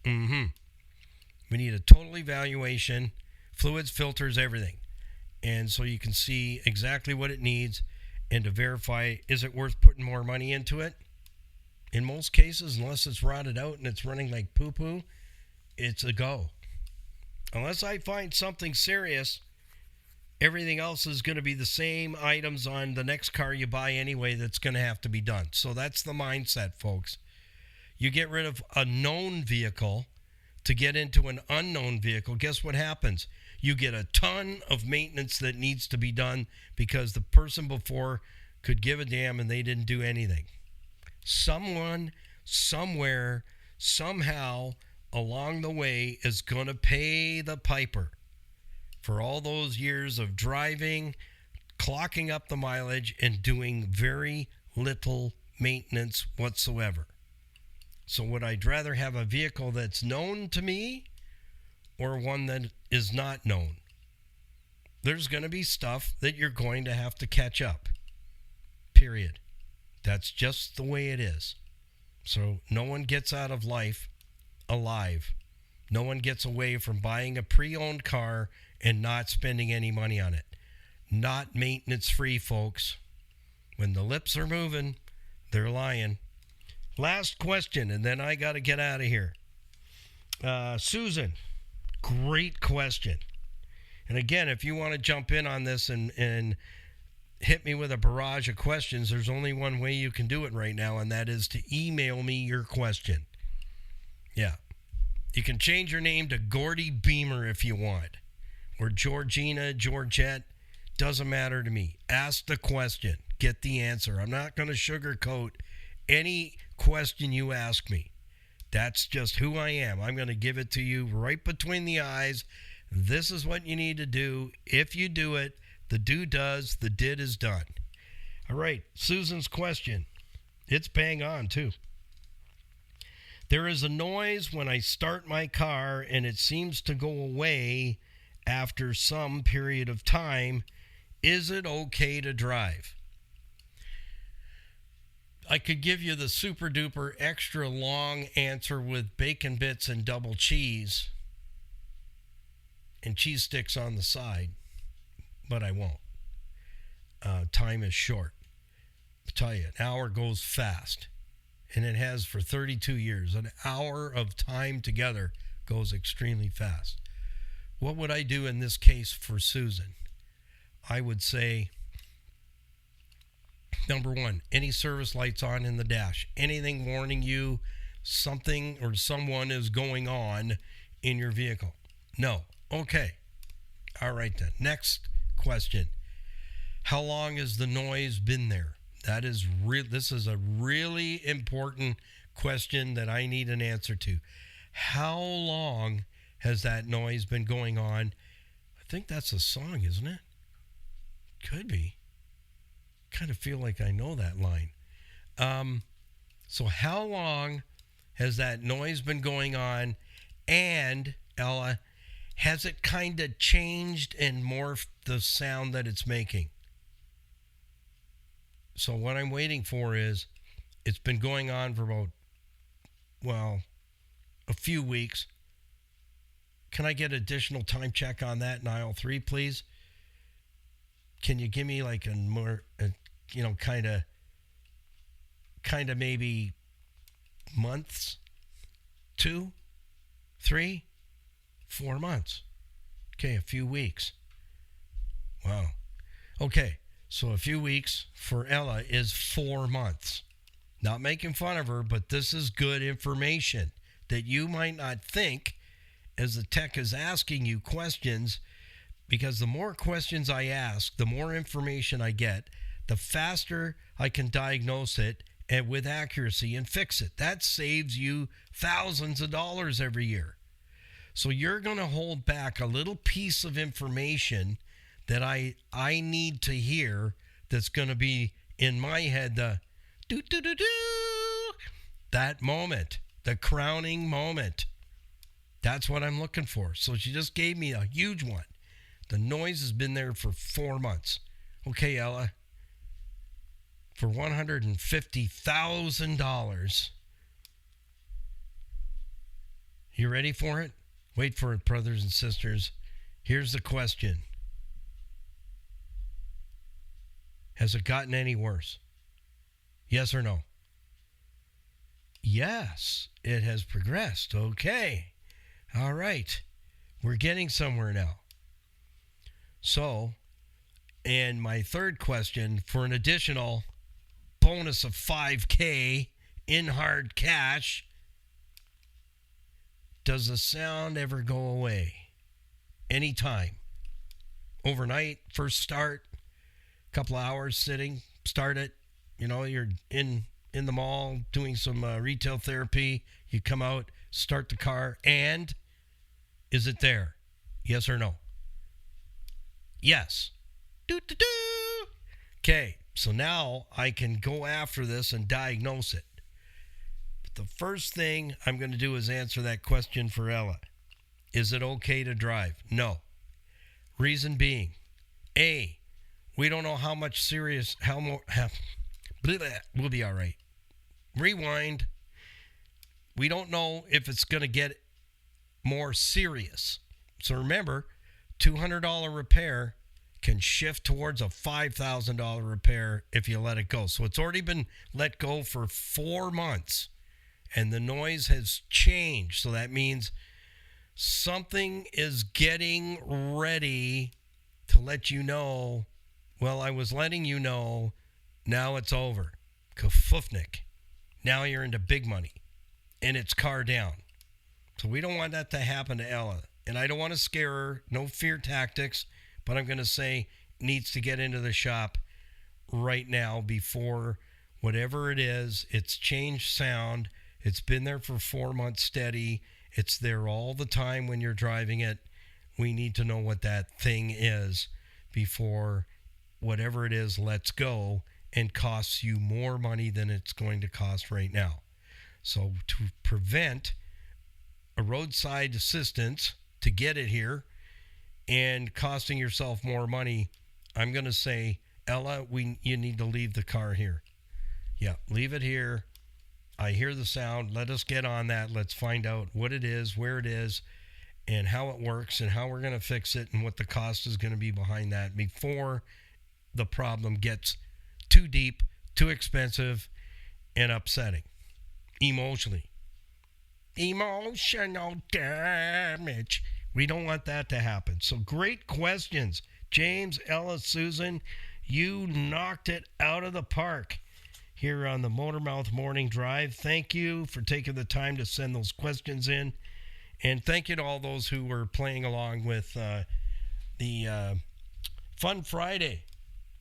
We need a total evaluation, fluids, filters, everything. And so you can see exactly what it needs and to verify, is it worth putting more money into it? In most cases, unless it's rotted out and it's running like poo-poo, it's a go. Unless I find something serious, everything else is going to be the same items on the next car you buy anyway that's going to have to be done. So that's the mindset, folks. You get rid of a known vehicle to get into an unknown vehicle. Guess what happens? You get a ton of maintenance that needs to be done because the person before could give a damn and they didn't do anything. Someone, somewhere, somehow along the way is going to pay the piper for all those years of driving, clocking up the mileage, and doing very little maintenance whatsoever. So would I rather have a vehicle that's known to me or one that is not known? There's going to be stuff that you're going to have to catch up. Period. That's just the way it is. So no one gets out of life alive. No one gets away from buying a pre-owned car and not spending any money on it. Not maintenance free, folks. When the lips are moving, they're lying. Last question, and then I got to get out of here. Susan, great question. And again, if you want to jump in on this and hit me with a barrage of questions, there's only one way you can do it right now, and that is to email me your question. Yeah. You can change your name to Gordy Beamer if you want, or Georgina, Georgette. Doesn't matter to me. Ask the question. Get the answer. I'm not going to sugarcoat any question you ask me. That's just who I am. I'm going to give it to you right between the eyes. This is what you need to do. If you do it, the do does, the did is done. All right, Susan's question. It's bang on, too. There is a noise when I start my car, and it seems to go away after some period of time. Is it okay to drive? I could give you the super duper extra long answer with bacon bits and double cheese and cheese sticks on the side, but I won't. Time is short. I'll tell you, an hour goes fast, and it has for 32 years. An hour of time together goes extremely fast. What would I do in this case for Susan? I would say, number one, any service lights on in the dash, anything warning you something or someone is going on in your vehicle? No. Okay. All right then. Next question. How long has the noise been there? This is a really important question that I need an answer to. How long has that noise been going on? I think that's a song, isn't it? Could be. Kind of feel like I know that line. So how long has that noise been going on? And, Ella, has it kind of changed and morphed the sound that it's making? So what I'm waiting for is, it's been going on for about, a few weeks. Can I get additional time check on that, Nile 3, please? Can you give me like a more, kind of maybe months, 2, 3, 4 months. Okay, a few weeks. Wow. Okay, so a few weeks for Ella is 4 months. Not making fun of her, but this is good information that you might not think as the tech is asking you questions, because the more questions I ask, the more information I get, the faster I can diagnose it and with accuracy and fix it. That saves you thousands of dollars every year. So you're going to hold back a little piece of information that I need to hear that's going to be in my head, the do-do-do-do, that moment, the crowning moment. That's what I'm looking for. So she just gave me a huge one. The noise has been there for 4 months. Okay, Ella. For $150,000. You ready for it? Wait for it, brothers and sisters. Here's the question. Has it gotten any worse? Yes or no? Yes, it has progressed. Okay. All right. We're getting somewhere now. So, and my third question, for an additional bonus of $5,000 in hard cash, does the sound ever go away? Anytime. Overnight, first start, couple of hours sitting, start it. You know, you're in the mall doing some retail therapy. You come out, start the car, and is it there? Yes or no? Yes. Do-do-do. Okay, so now I can go after this and diagnose it. But the first thing I'm going to do is answer that question for Ella. Is it okay to drive? No. Reason being, A, we don't know how much serious, we'll be all right. Rewind. We don't know if it's going to get more serious. So remember, $200 repair can shift towards a $5,000 repair if you let it go. So it's already been let go for 4 months, and the noise has changed. So that means something is getting ready to let you know, well, I was letting you know, now it's over. Kafufnik. Now you're into big money, and it's car down. So we don't want that to happen to Ella. And I don't want to scare her, no fear tactics, but I'm going to say needs to get into the shop right now before whatever it is, it's changed sound. It's been there for 4 months steady. It's there all the time when you're driving it. We need to know what that thing is before whatever it is lets go and costs you more money than it's going to cost right now. So to prevent a roadside assistance to get it here and costing yourself more money, I'm going to say, Ella, you need to leave the car here. Yeah, leave it here. I hear the sound. Let us get on that. Let's find out what it is, where it is, and how it works, and how we're going to fix it, and what the cost is going to be behind that before the problem gets too deep, too expensive, and upsetting. Emotional damage. We don't want that to happen. So great questions. James, Ella, Susan, you knocked it out of the park here on the Motormouth Morning Drive. Thank you for taking the time to send those questions in. And thank you to all those who were playing along with the Fun Friday.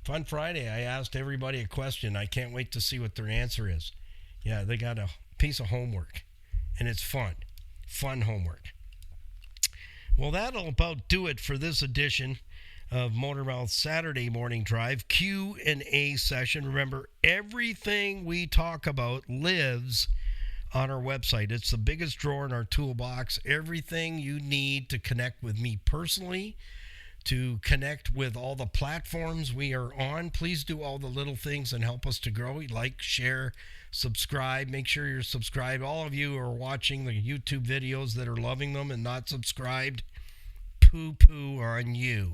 Fun Friday. I asked everybody a question. I can't wait to see what their answer is. Yeah, they got a piece of homework, and it's fun. Fun homework. Well, that'll about do it for this edition of Motormouth Saturday Morning Drive Q&A session. Remember, everything we talk about lives on our website. It's the biggest drawer in our toolbox. Everything you need to connect with me personally, to connect with all the platforms we are on. Please do all the little things and help us to grow. Like, share, subscribe. Make sure you're subscribed. All of you who are watching the YouTube videos that are loving them and not subscribed, poo-poo on you.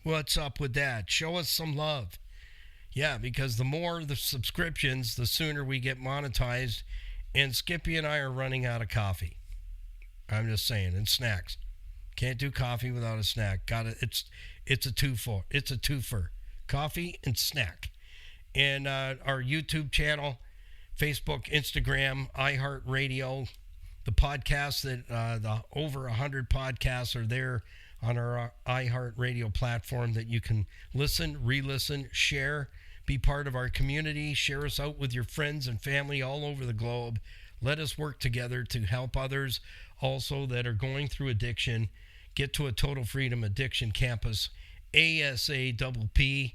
What's up with that? Show us some love. Yeah, because the more the subscriptions, the sooner we get monetized. And Skippy and I are running out of coffee. I'm just saying, and snacks. Can't do coffee without a snack. It's a twofer. It's a twofer. Coffee and snack. And our YouTube channel, Facebook, Instagram, iHeartRadio, the podcasts that the over 100 podcasts are there on our iHeartRadio platform that you can listen, re-listen, share, be part of our community, share us out with your friends and family all over the globe. Let us work together to help others also that are going through addiction get to a Total Freedom Addiction Campus ASAPP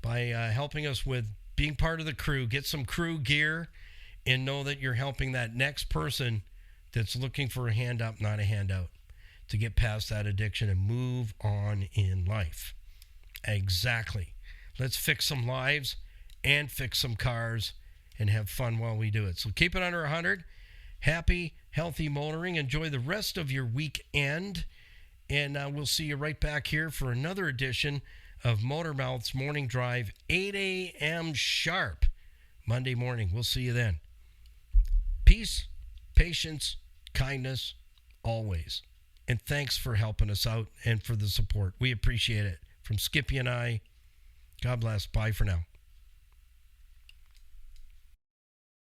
by helping us with being part of the crew. Get some crew gear and know that you're helping that next person that's looking for a hand up, not a handout. to get past that addiction and move on in life. Exactly. Let's fix some lives and fix some cars and have fun while we do it. So keep it under 100. Happy, healthy motoring. Enjoy the rest of your weekend. And we'll see you right back here for another edition of Motormouth's Morning Drive, 8 a.m. sharp, Monday morning. We'll see you then. Peace, patience, kindness, always. And thanks for helping us out and for the support. We appreciate it. From Skippy and I, God bless. Bye for now.